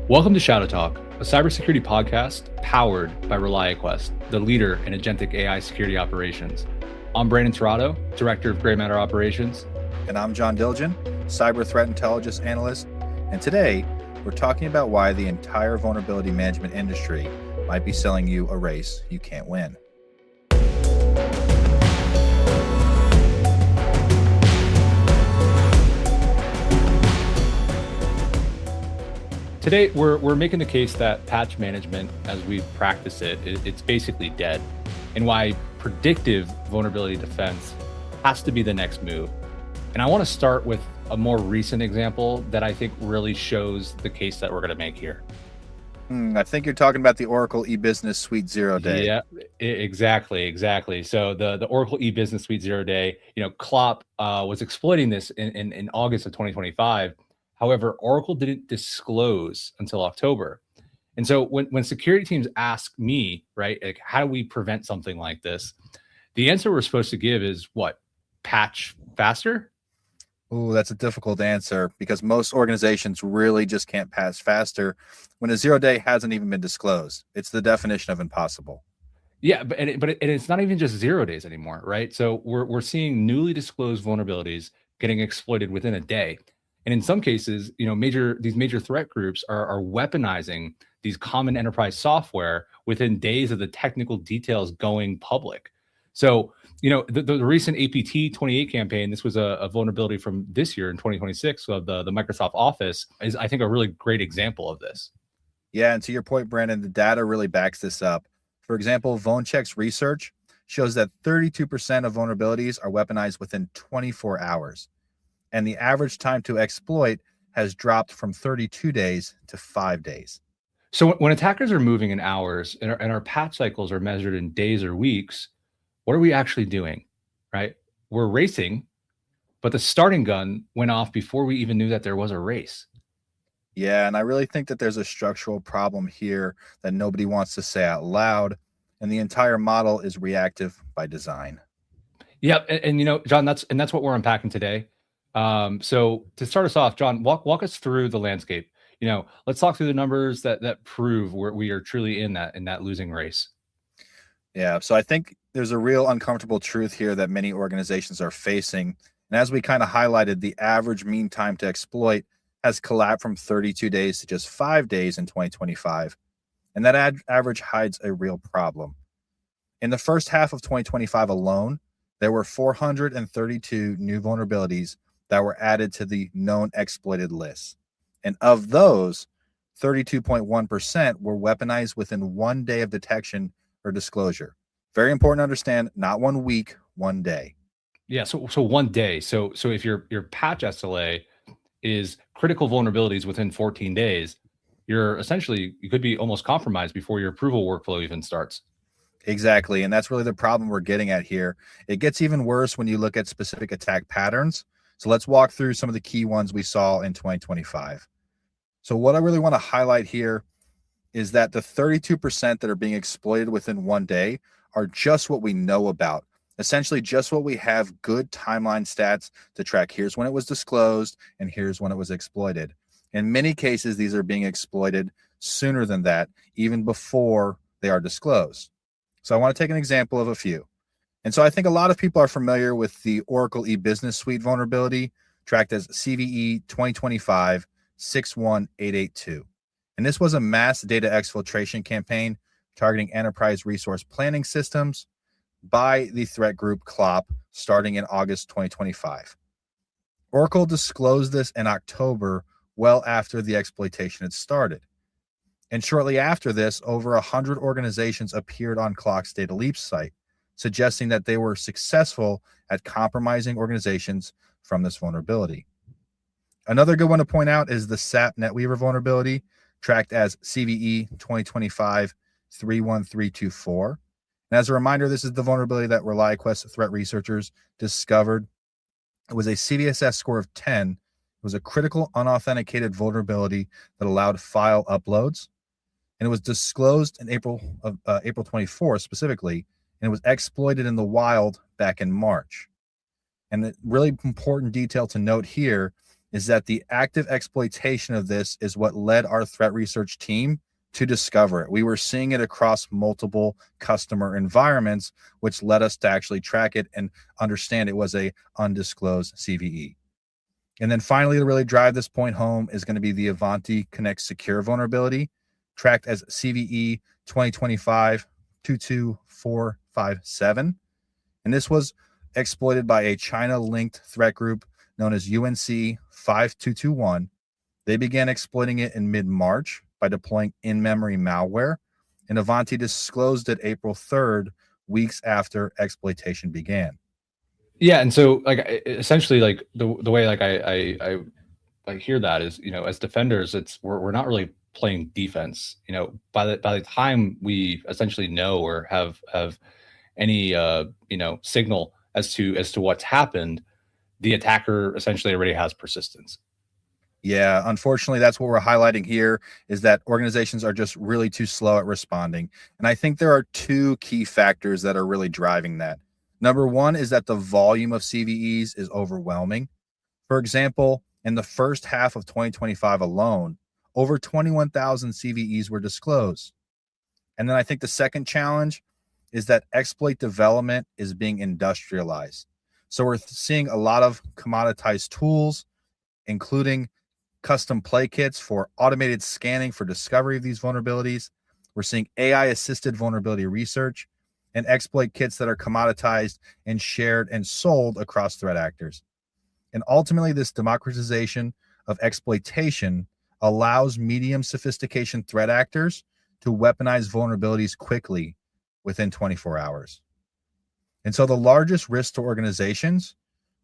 Welcome to ShadowTalk, a cybersecurity podcast powered by ReliaQuest, the leader in agentic AI security operations. I'm Brandon Tirado, Director of Gray Matter Operations. And I'm John Dilgen, Cyber Threat Intelligence Analyst. And today, we're talking about why the entire vulnerability management industry might be selling you a race you can't win. Today, we're making the case that patch management, as we practice it, it's basically dead, and why predictive vulnerability defense has to be the next move. And I want to start with a more recent example that I think really shows the case that we're going to make here. I think you're talking about the Oracle eBusiness Suite 0 Day. Yeah, exactly. So the Oracle eBusiness Suite 0 Day, Klopp was exploiting this in August of 2025. However, Oracle didn't disclose until October. And so when security teams ask me, right, like, how do we prevent something like this? The answer we're supposed to give is what? Patch faster? Ooh, that's a difficult answer because most organizations really just can't patch faster when a 0 day hasn't even been disclosed. It's the definition of impossible. Yeah, but it's not even just 0 days anymore, right? So we're seeing newly disclosed vulnerabilities getting exploited within a day. And in some cases, these major threat groups are weaponizing these common enterprise software within days of the technical details going public. So, the recent APT 28 campaign, this was a vulnerability from this year in 2026 of the Microsoft Office, is, I think, a really great example of this. Yeah, and to your point, Brandon, the data really backs this up. For example, VulnCheck's research shows that 32% of vulnerabilities are weaponized within 24 hours. And the average time to exploit has dropped from 32 days to 5 days. So when attackers are moving in hours and our patch cycles are measured in days or weeks, what are we actually doing, right? We're racing, but the starting gun went off before we even knew that there was a race. Yeah, and I really think that there's a structural problem here that nobody wants to say out loud, and the entire model is reactive by design. Yeah, and John, that's what we're unpacking today. So to start us off, John, walk us through the landscape. Let's talk through the numbers that prove we are truly in that losing race. Yeah, so I think there's a real uncomfortable truth here that many organizations are facing. And as we kind of highlighted, the average mean time to exploit has collapsed from 32 days to just 5 days in 2025. And that average hides a real problem. In the first half of 2025 alone, there were 432 new vulnerabilities that were added to the known exploited list. And of those, 32.1% were weaponized within 1 day of detection or disclosure. Very important to understand, not 1 week, 1 day. Yeah, so 1 day. So if your patch SLA is critical vulnerabilities within 14 days, you could be almost compromised before your approval workflow even starts. Exactly, and that's really the problem we're getting at here. It gets even worse when you look at specific attack patterns. So let's walk through some of the key ones we saw in 2025. So what I really want to highlight here is that the 32% that are being exploited within 1 day are just what we know about. Essentially just what we have good timeline stats to track. Here's when it was disclosed and here's when it was exploited. In many cases, these are being exploited sooner than that, even before they are disclosed. So I want to take an example of a few. And so I think a lot of people are familiar with the Oracle eBusiness Suite vulnerability, tracked as CVE 2025-61882. And this was a mass data exfiltration campaign targeting enterprise resource planning systems by the threat group Klopp starting in August 2025. Oracle disclosed this in October, well after the exploitation had started. And shortly after this, over 100 organizations appeared on Klopp's Data Leap site, suggesting that they were successful at compromising organizations from this vulnerability. Another good one to point out is the SAP NetWeaver vulnerability, tracked as CVE 2025-31324. And as a reminder, this is the vulnerability that ReliaQuest threat researchers discovered. It was a CVSS score of 10. It was a critical unauthenticated vulnerability that allowed file uploads. And it was disclosed in April 24 specifically, and it was exploited in the wild back in March. And the really important detail to note here is that the active exploitation of this is what led our threat research team to discover it. We were seeing it across multiple customer environments, which led us to actually track it and understand it was a undisclosed CVE. And then finally, to really drive this point home is going to be the Avanti Connect Secure vulnerability, tracked as CVE 2025-22457. And this was exploited by a China-linked threat group known as UNC 5221. They began exploiting it in mid-March by deploying in-memory malware, and Avanti disclosed it April 3rd, weeks after exploitation began. Yeah, and so like essentially like the way like I hear that is, you know, as defenders, we're not really playing defense. You know, by the time we essentially know or have any you know, signal as to what's happened, the attacker essentially already has persistence. Yeah, unfortunately, that's what we're highlighting here, is that organizations are just really too slow at responding. And I think there are two key factors that are really driving that. Number one is that the volume of CVEs is overwhelming. For example, in the first half of 2025 alone, over 21,000 CVEs were disclosed. And then I think the second challenge is that exploit development is being industrialized. So we're seeing a lot of commoditized tools, including custom play kits for automated scanning for discovery of these vulnerabilities. We're seeing AI assisted vulnerability research and exploit kits that are commoditized and shared and sold across threat actors. And ultimately, this democratization of exploitation allows medium sophistication threat actors to weaponize vulnerabilities quickly within 24 hours. And so the largest risk to organizations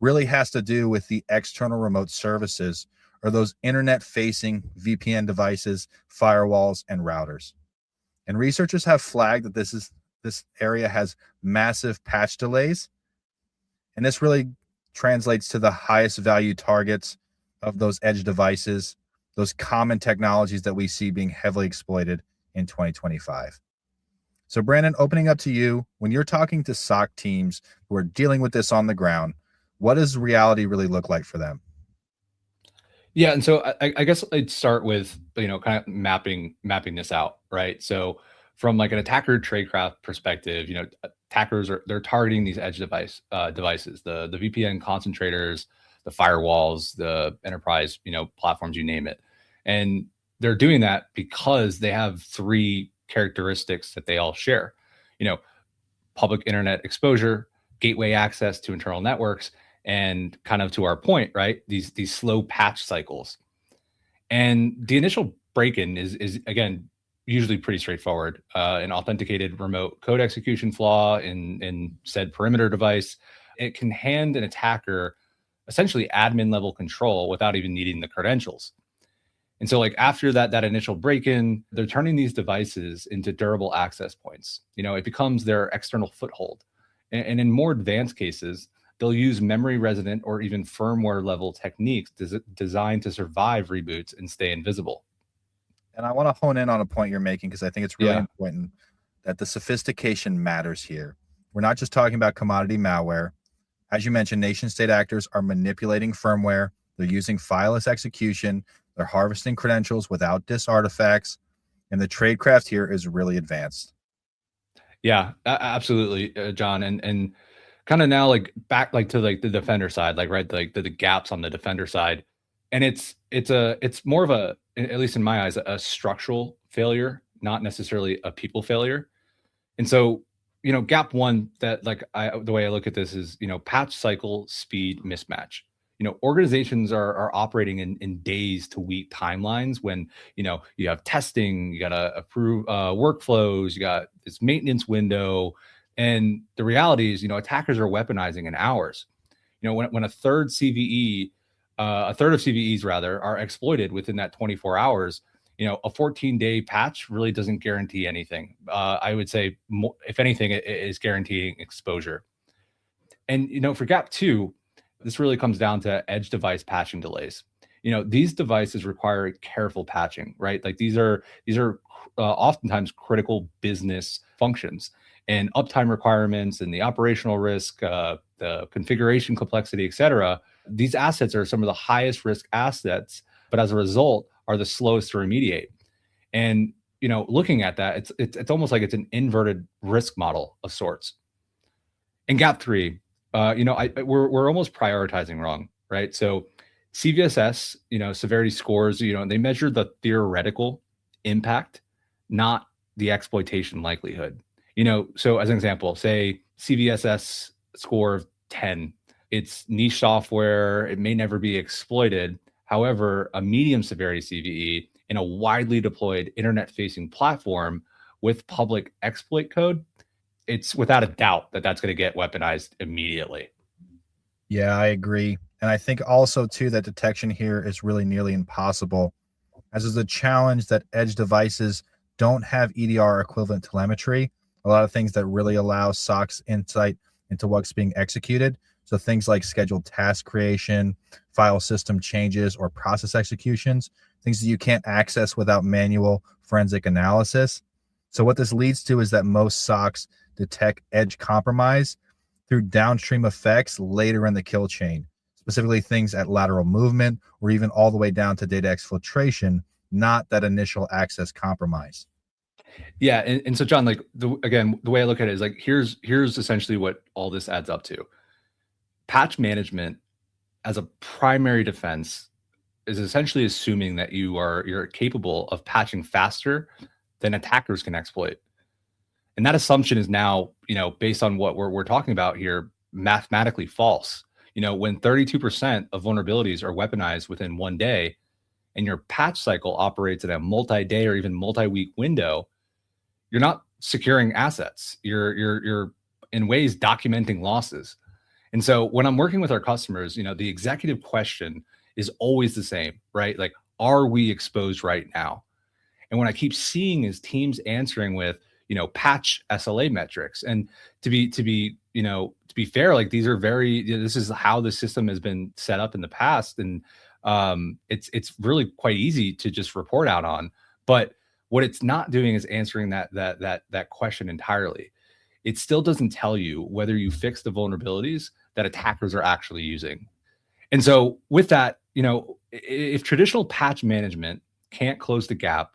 really has to do with the external remote services, or those internet-facing VPN devices, firewalls, and routers. And researchers have flagged that this area has massive patch delays. And this really translates to the highest value targets of those edge devices, those common technologies that we see being heavily exploited in 2025. So Brandon, opening up to you, when you're talking to SOC teams who are dealing with this on the ground, what does reality really look like for them? Yeah, and so I guess I'd start with, you know, kind of mapping this out, right? So from like an attacker tradecraft perspective, you know, attackers they're targeting these edge devices, the VPN concentrators, the firewalls, the enterprise, you know, platforms, you name it, and they're doing that because they have three characteristics that they all share. You know, public internet exposure, gateway access to internal networks, and kind of to our point, right? These slow patch cycles. And the initial break-in is again usually pretty straightforward. An authenticated remote code execution flaw in said perimeter device. It can hand an attacker essentially admin level control without even needing the credentials. And so like after that initial break-in, they're turning these devices into durable access points. You know, it becomes their external foothold. And in more advanced cases, they'll use memory resident or even firmware level techniques designed to survive reboots and stay invisible. And I want to hone in on a point you're making, because I think it's really Yeah. important that the sophistication matters here. We're not just talking about commodity malware. As you mentioned, nation state actors are manipulating firmware. They're using fileless execution. They're harvesting credentials without dis artifacts. And the tradecraft here is really advanced. Yeah, absolutely, John. And kind of now like back like to like the defender side, like right, like the gaps on the defender side. And it's more of a, at least in my eyes, a structural failure, not necessarily a people failure. And so, you know, gap one, that like the way I look at this is, you know, patch cycle speed mismatch. You know, organizations are operating in days to week timelines when, you know, you have testing, you got to approve workflows, you got this maintenance window. And the reality is, you know, attackers are weaponizing in hours. You know, when a third CVE, a third of CVEs rather, are exploited within that 24 hours, you know, a 14-day patch really doesn't guarantee anything. I would say, if anything, it is guaranteeing exposure. And, you know, for gap two, this really comes down to edge device patching delays. You know, these devices require careful patching, right? Like these are oftentimes critical business functions, and uptime requirements and the operational risk, the configuration complexity, et cetera, These assets are some of the highest risk assets, but as a result are the slowest to remediate. And looking at that, it's almost like it's an inverted risk model of sorts. And gap three, we're almost prioritizing wrong, right? So CVSS, severity scores, they measure the theoretical impact, not the exploitation likelihood. So as an example, say CVSS score of 10, it's niche software, it may never be exploited. However, a medium severity CVE in a widely deployed internet-facing platform with public exploit code, it's without a doubt that that's going to get weaponized immediately. Yeah, I agree. And I think also too that detection here is really nearly impossible, as is a challenge that edge devices don't have EDR equivalent telemetry. A lot of things that really allow SOCs insight into what's being executed. So things like scheduled task creation, file system changes, or process executions, things that you can't access without manual forensic analysis. So what this leads to is that most SOCs detect edge compromise through downstream effects later in the kill chain, specifically things at lateral movement or even all the way down to data exfiltration, not that initial access compromise. Yeah, and so John, the way I look at it is here's essentially what all this adds up to. Patch management as a primary defense is essentially assuming that you're capable of patching faster than attackers can exploit. And that assumption is now, based on what we're talking about here, mathematically false. When 32% of vulnerabilities are weaponized within one day, and your patch cycle operates in a multi-day or even multi-week window, you're not securing assets. You're in ways documenting losses. And so when I'm working with our customers, the executive question is always the same, right? Like, are we exposed right now? And what I keep seeing is teams answering with, patch SLA metrics. And to be fair, these are this is how the system has been set up in the past. And it's really quite easy to just report out on. But what it's not doing is answering that question entirely. It still doesn't tell you whether you fix the vulnerabilities that attackers are actually using. And so with that, if traditional patch management can't close the gap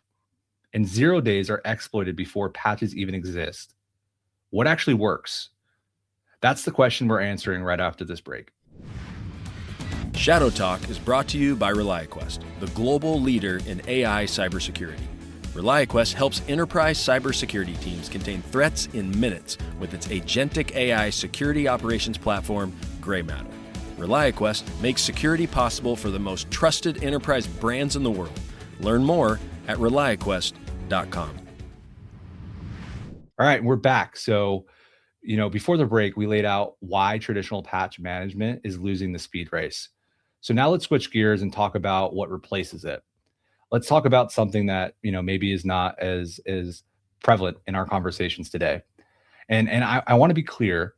and 0 days are exploited before patches even exist, what actually works? That's the question we're answering right after this break. ShadowTalk is brought to you by ReliaQuest, the global leader in AI cybersecurity. ReliaQuest helps enterprise cybersecurity teams contain threats in minutes with its agentic AI security operations platform, Gray Matter. ReliaQuest makes security possible for the most trusted enterprise brands in the world. Learn more at ReliaQuest.com. All right, we're back. So, before the break, we laid out why traditional patch management is losing the speed race. So now let's switch gears and talk about what replaces it. Let's talk about something that, maybe is not as prevalent in our conversations today. And I want to be clear,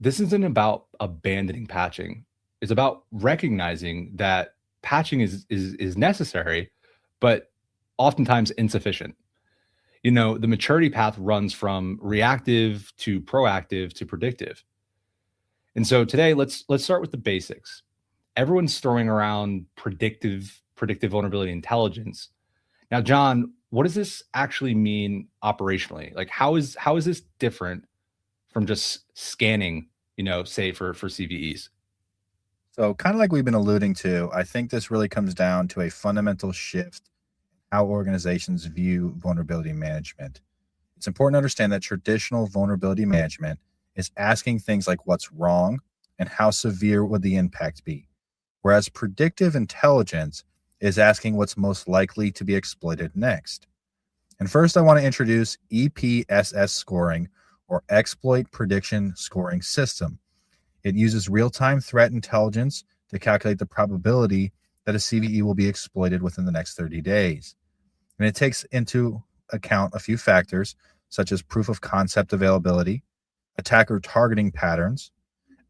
this isn't about abandoning patching. It's about recognizing that patching is necessary, but oftentimes insufficient. The maturity path runs from reactive to proactive to predictive. And so today, let's start with the basics. Everyone's throwing around predictive vulnerability intelligence. Now, John, what does this actually mean operationally? How is this different from just scanning, say for CVEs? So kind of like we've been alluding to, I think this really comes down to a fundamental shift in how organizations view vulnerability management. It's important to understand that traditional vulnerability management is asking things like what's wrong and how severe would the impact be, whereas predictive intelligence is asking what's most likely to be exploited next. And first, I want to introduce EPSS scoring, or Exploit Prediction Scoring System. It uses real-time threat intelligence to calculate the probability that a CVE will be exploited within the next 30 days. And it takes into account a few factors, such as proof of concept availability, attacker targeting patterns,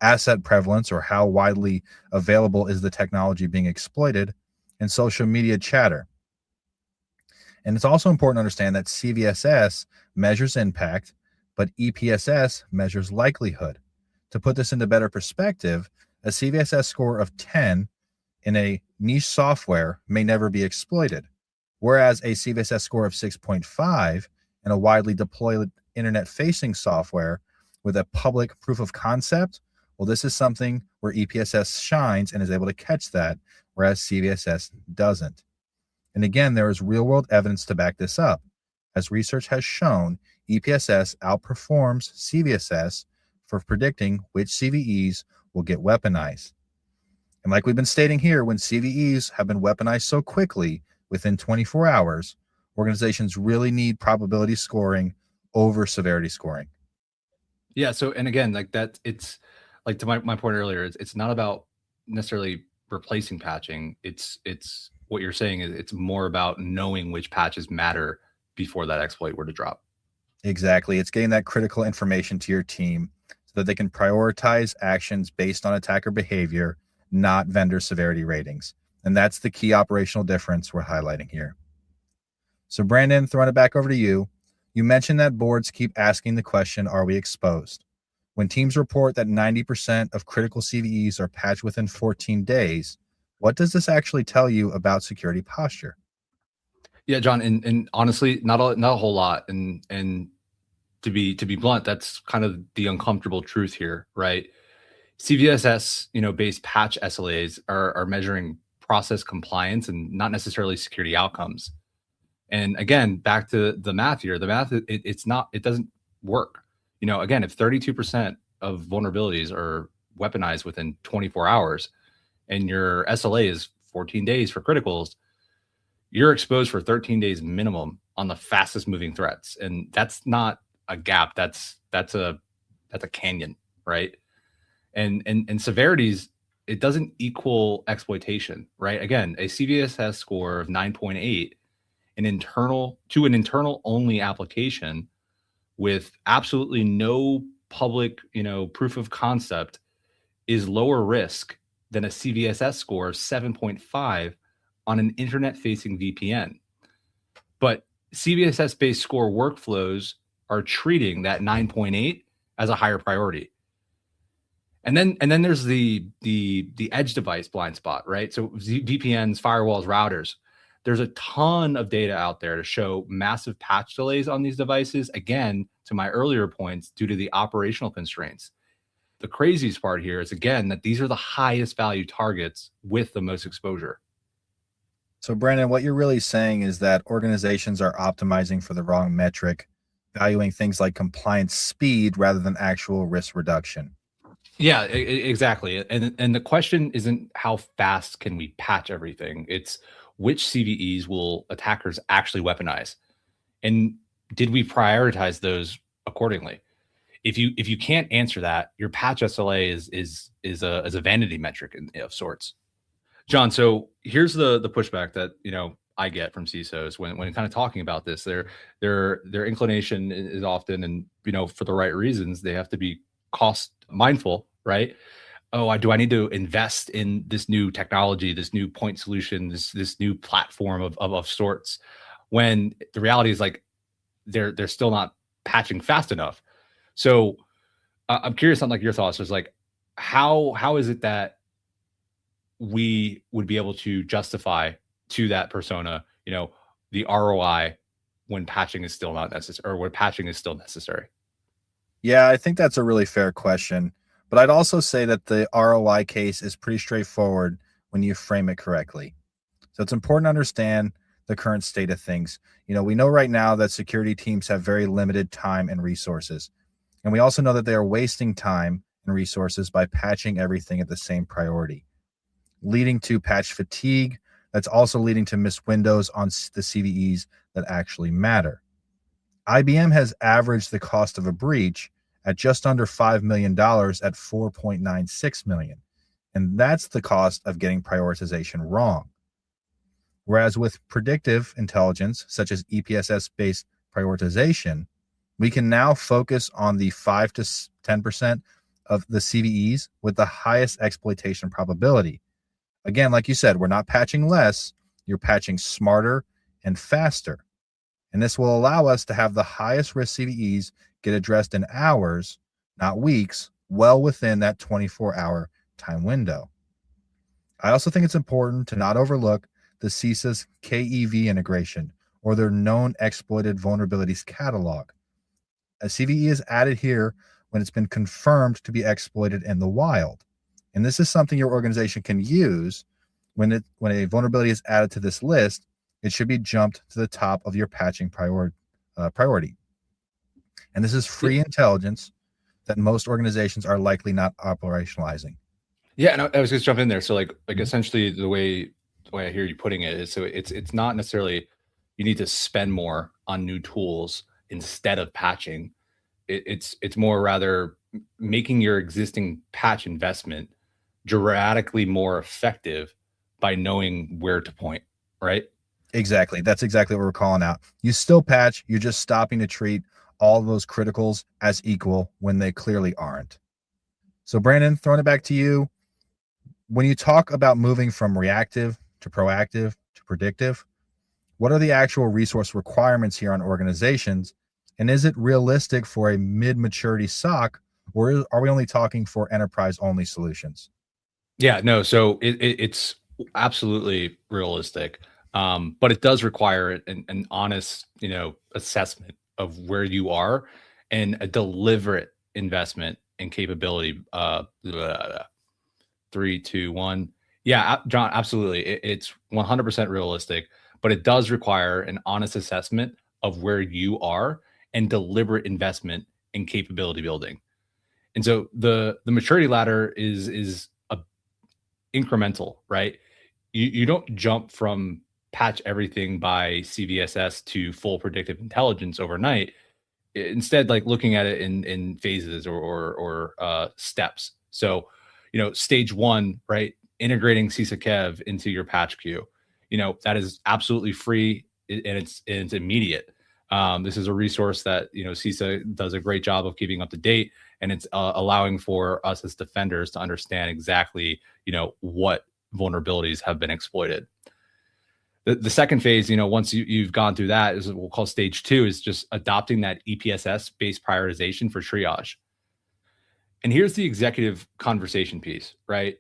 asset prevalence, or how widely available is the technology being exploited, and social media chatter. And it's also important to understand that CVSS measures impact, but EPSS measures likelihood. To put this into better perspective, a CVSS score of 10 in a niche software may never be exploited, whereas a CVSS score of 6.5 in a widely deployed internet-facing software with a public proof of concept, well, this is something where EPSS shines and is able to catch that, whereas CVSS doesn't. And again, there is real-world evidence to back this up. As research has shown, EPSS outperforms CVSS for predicting which CVEs will get weaponized. And like we've been stating here, when CVEs have been weaponized so quickly, within 24 hours, organizations really need probability scoring over severity scoring. Yeah. So, and again, like that, it's like to my point earlier, it's not about necessarily replacing patching. It's what you're saying is it's more about knowing which patches matter before that exploit were to drop. Exactly. It's getting that critical information to your team so that they can prioritize actions based on attacker behavior, not vendor severity ratings. And that's the key operational difference we're highlighting here. So Brandon, throwing it back over to you. You mentioned that boards keep asking the question, are we exposed? When teams report that 90% of critical CVEs are patched within 14 days, what does this actually tell you about security posture? Yeah, John, and honestly, not a whole lot. And to be blunt, that's kind of the uncomfortable truth here, right? CVSS, based patch SLAs are measuring process compliance and not necessarily security outcomes. And again, back to the math here, the math, it doesn't work. Again, if 32% of vulnerabilities are weaponized within 24 hours and your SLA is 14 days for criticals, you're exposed for 13 days minimum on the fastest moving threats. And that's not a gap. That's a canyon, right? And severities, it doesn't equal exploitation, right? Again, a CVSS score of 9.8 an internal only application with absolutely no public, proof of concept is lower risk than a CVSS score of 7.5 on an internet facing VPN. But CVSS based score workflows are treating that 9.8 as a higher priority. And then there's the edge device blind spot, right? So VPNs, firewalls, routers. There's a ton of data out there to show massive patch delays on these devices. Again, to my earlier points, due to the operational constraints. The craziest part here is, again, that these are the highest value targets with the most exposure. So Brandon, what you're really saying is that organizations are optimizing for the wrong metric, valuing things like compliance speed rather than actual risk reduction. Yeah, exactly. And the question isn't how fast can we patch everything. It's which CVEs will attackers actually weaponize, and did we prioritize those accordingly? If you can't answer that, your patch SLA is a vanity metric of sorts. John, so here's the pushback that I get from CISOs when kind of talking about this. Their inclination is often, and for the right reasons, they have to be cost mindful, right? Oh, do I need to invest in this new technology, this new point solution, this new platform of sorts? When the reality is like they're still not patching fast enough. So I'm curious on like your thoughts. Is like how is it that we would be able to justify to that persona, the ROI when patching is still not necessary, or when patching is still necessary? Yeah, I think that's a really fair question. But I'd also say that the ROI case is pretty straightforward when you frame it correctly. So it's important to understand the current state of things. We know right now that security teams have very limited time and resources. And we also know that they are wasting time and resources by patching everything at the same priority, leading to patch fatigue. That's also leading to missed windows on the CVEs that actually matter. IBM has averaged the cost of a breach at just under $5 million at $4.96 million. And that's the cost of getting prioritization wrong. Whereas with predictive intelligence, such as EPSS-based prioritization, we can now focus on the 5 to 10% of the CVEs with the highest exploitation probability. Again, like you said, we're not patching less, you're patching smarter and faster. And this will allow us to have the highest risk CVEs get addressed in hours, not weeks, well within that 24-hour time window. I also think it's important to not overlook the CISA's KEV integration, or their known exploited vulnerabilities catalog. A CVE is added here when it's been confirmed to be exploited in the wild. And this is something your organization can use when a vulnerability is added to this list. It should be jumped to the top of your patching priority. And this is free intelligence that most organizations are likely not operationalizing. Yeah, and I was just jump in there. So like essentially the way I hear you putting it is, so it's not necessarily you need to spend more on new tools instead of patching. It's more rather making your existing patch investment dramatically more effective by knowing where to point, right? Exactly. That's exactly what we're calling out. You still patch, you're just stopping to treat all of those criticals as equal when they clearly aren't. So Brandon, throwing it back to you. When you talk about moving from reactive to proactive to predictive, what are the actual resource requirements here on organizations? And is it realistic for a mid-maturity SOC, or are we only talking for enterprise-only solutions? Yeah, no. So it's absolutely realistic, but it does require an honest, assessment of where you are and a deliberate investment in capability. 3, 2, 1. Yeah, John, absolutely. It's 100% realistic, but it does require an honest assessment of where you are and deliberate investment in capability building. And so the maturity ladder is a incremental, right? You don't jump from patch everything by CVSS to full predictive intelligence overnight. Instead, like looking at it in phases or steps. So, stage 1, right? Integrating CISA KEV into your patch queue. That is absolutely free and it's immediate. This is a resource that CISA does a great job of keeping up to date, and it's allowing for us as defenders to understand exactly what vulnerabilities have been exploited. The second phase, once you've gone through that, is what we'll call stage 2, is just adopting that EPSS based prioritization for triage. And here's the executive conversation piece, right?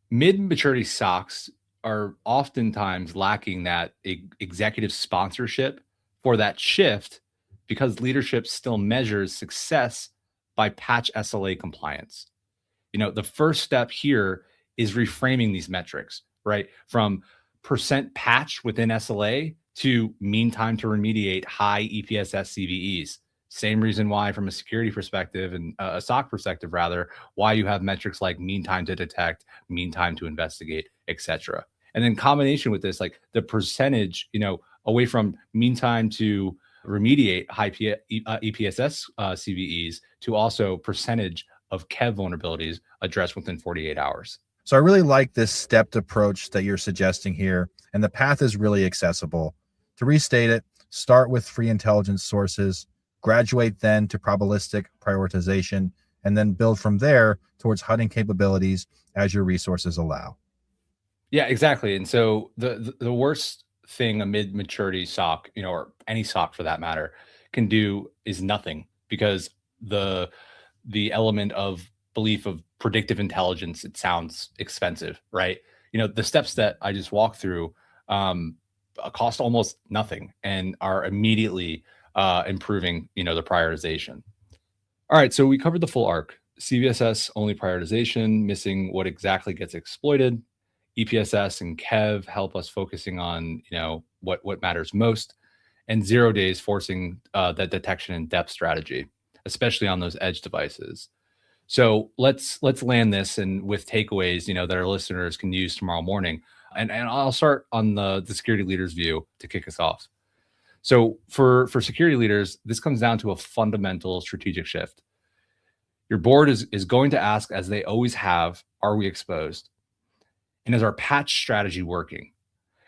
Mid-maturity SOCs are oftentimes lacking that executive sponsorship for that shift, because leadership still measures success by patch SLA compliance. The first step here is reframing these metrics, right? From percent patch within SLA to mean time to remediate high EPSS CVEs. Same reason why, from a security perspective and a SOC perspective, rather, why you have metrics like mean time to detect, mean time to investigate, etc. And then combination with this, like the percentage, away from mean time to remediate high EPSS CVEs to also percentage of KEV vulnerabilities addressed within 48 hours. So I really like this stepped approach that you're suggesting here, and the path is really accessible. To restate it, start with free intelligence sources, graduate then to probabilistic prioritization, and then build from there towards hunting capabilities as your resources allow. Yeah, exactly. And so the worst thing a mid-maturity SOC, or any SOC for that matter, can do is nothing, because the element of belief of predictive intelligence, it sounds expensive, right? The steps that I just walked through cost almost nothing and are immediately improving, the prioritization. All right, so we covered the full arc. CVSS only prioritization, missing what exactly gets exploited. EPSS and KEV help us focusing on, what matters most, and 0 days forcing that detection and depth strategy, especially on those edge devices. So let's land this and with takeaways, that our listeners can use tomorrow morning. And I'll start on the security leaders view to kick us off. So for security leaders, this comes down to a fundamental strategic shift. Your board is going to ask, as they always have, are we exposed? And is our patch strategy working?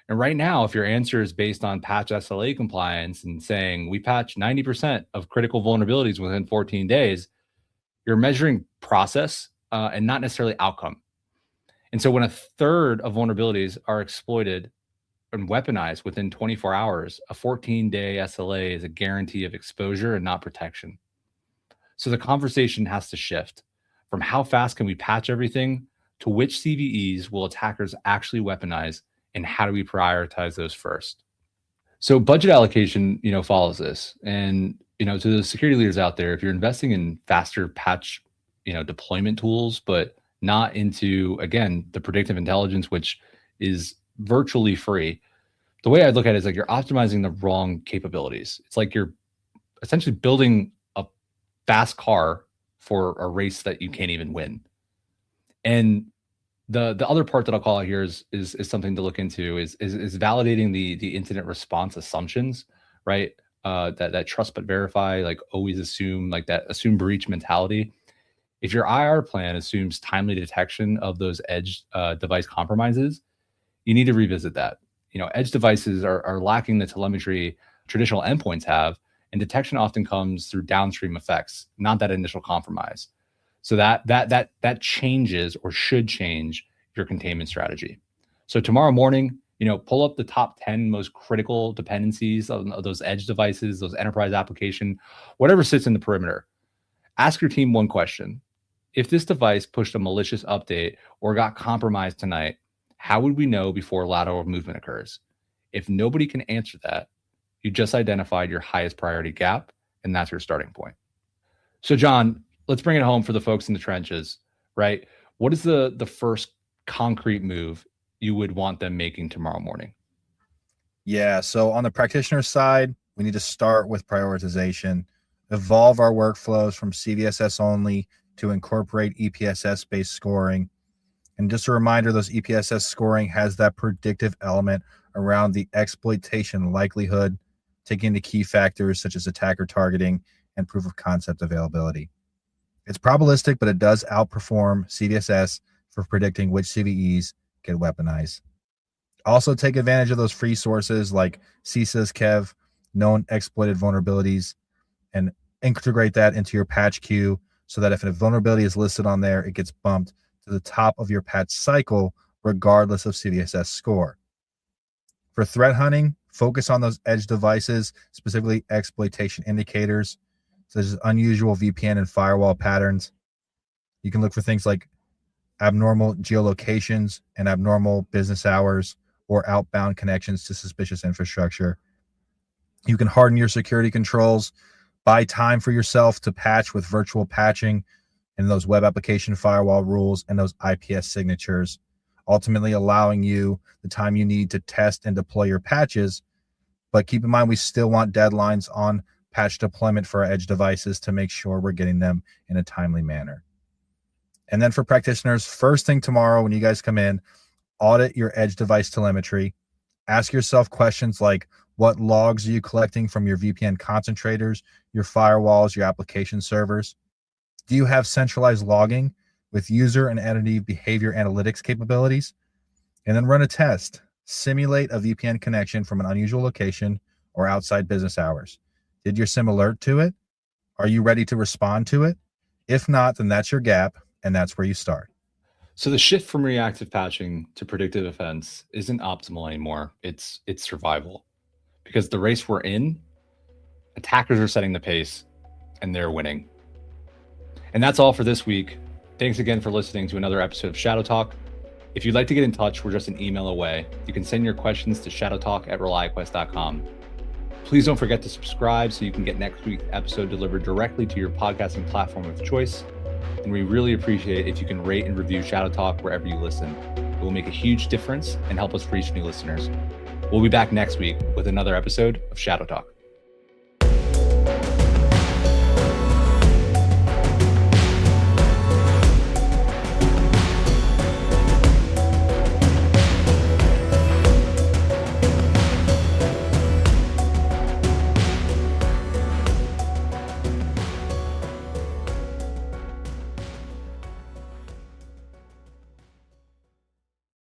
And right now, if your answer is based on patch SLA compliance and saying we patch 90% of critical vulnerabilities within 14 days, you're measuring process and not necessarily outcome. And so when a third of vulnerabilities are exploited and weaponized within 24 hours, a 14-day SLA is a guarantee of exposure and not protection. So the conversation has to shift from how fast can we patch everything to which CVEs will attackers actually weaponize, and how do we prioritize those first? So budget allocation, follows this. And, to the security leaders out there, if you're investing in faster patch, deployment tools, but not into, again, the predictive intelligence, which is virtually free, the way I look at it is like you're optimizing the wrong capabilities. It's like you're essentially building a fast car for a race that you can't even win. And the other part that I'll call out here is something to look into is validating the incident response assumptions, right? That trust but verify, like always assume, like that assume breach mentality. If your IR plan assumes timely detection of those edge device compromises, you need to revisit that. Edge devices are lacking the telemetry traditional endpoints have, and detection often comes through downstream effects, not that initial compromise. So that changes or should change your containment strategy. So tomorrow morning, pull up the top 10 most critical dependencies of those edge devices, those enterprise application, whatever sits in the perimeter. Ask your team one question. If this device pushed a malicious update or got compromised tonight, how would we know before lateral movement occurs? If nobody can answer that, you just identified your highest priority gap, and that's your starting point. So John, let's bring it home for the folks in the trenches, right? What is the first concrete move you would want them making tomorrow morning? Yeah, so on the practitioner side, we need to start with prioritization, evolve our workflows from CVSS only to incorporate EPSS-based scoring. And just a reminder, those EPSS scoring has that predictive element around the exploitation likelihood, taking into key factors such as attacker targeting and proof of concept availability. It's probabilistic, but it does outperform CVSS for predicting which CVEs get weaponized. Also take advantage of those free sources like CISA KEV, known exploited vulnerabilities, and integrate that into your patch queue so that if a vulnerability is listed on there, it gets bumped to the top of your patch cycle, regardless of CVSS score. For threat hunting, focus on those edge devices, specifically exploitation indicators, such as unusual VPN and firewall patterns. You can look for things like abnormal geolocations and abnormal business hours or outbound connections to suspicious infrastructure. You can harden your security controls, buy time for yourself to patch with virtual patching and those web application firewall rules and those IPS signatures, ultimately allowing you the time you need to test and deploy your patches. But keep in mind, we still want deadlines on patch deployment for our edge devices to make sure we're getting them in a timely manner. And then for practitioners, first thing tomorrow when you guys come in, audit your edge device telemetry. Ask yourself questions like, what logs are you collecting from your VPN concentrators, your firewalls, your application servers? Do you have centralized logging with user and entity behavior analytics capabilities? And then run a test. Simulate a VPN connection from an unusual location or outside business hours. Did your SIM alert to it? Are you ready to respond to it? If not, then that's your gap, and that's where you start. So the shift from reactive patching to predictive defense isn't optimal anymore. It's survival. Because the race we're in, attackers are setting the pace, and they're winning. And that's all for this week. Thanks again for listening to another episode of ShadowTalk. If you'd like to get in touch, we're just an email away. You can send your questions to shadowtalk@reliaquest.com. Please don't forget to subscribe so you can get next week's episode delivered directly to your podcasting platform of choice. And we really appreciate it if you can rate and review ShadowTalk wherever you listen. It will make a huge difference and help us reach new listeners. We'll be back next week with another episode of ShadowTalk.